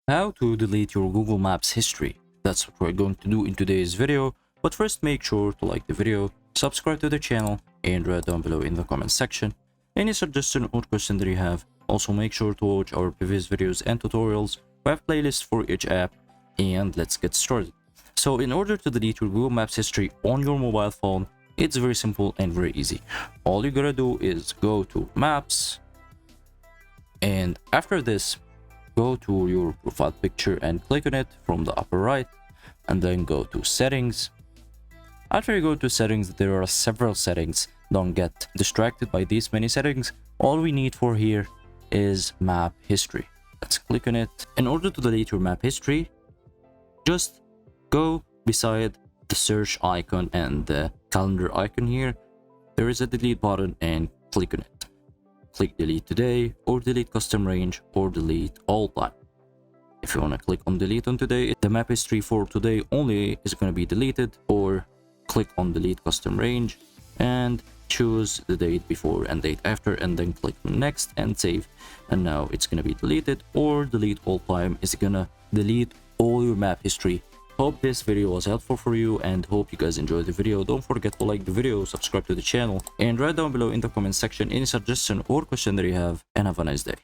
How to delete your Google Maps history. That's what we're going to do in today's video. But first, make sure to like the video, subscribe to the channel, and write down below in the comment section any suggestion or question that you have. Also, make sure to watch our previous videos and tutorials. We have playlists for each app, and let's get started. So in order to delete your Google Maps history on your mobile phone, it's very simple and very easy. All you gotta do is go to Maps, and after this, go to your profile picture and click on it from the upper right, and then go to Settings. After you go to Settings, there are several settings. Don't get distracted by these many settings. All we need for here is Map History. Let's click on it. In order to delete your map history, just go beside the search icon and the calendar icon here. There is a delete button and click on it. Click delete today, or delete custom range, or delete all time. If you want to click on delete on today, the map history for today only is going to be deleted, or click on delete custom range and choose the date before and date after, and then click next and save, and now it's going to be deleted. Or delete all time is going to delete all your map history. Hope this video was helpful for you, and hope you guys enjoyed the video. Don't forget to like the video, subscribe to the channel, and write down below in the comment section any suggestion or question that you have, and have a nice day.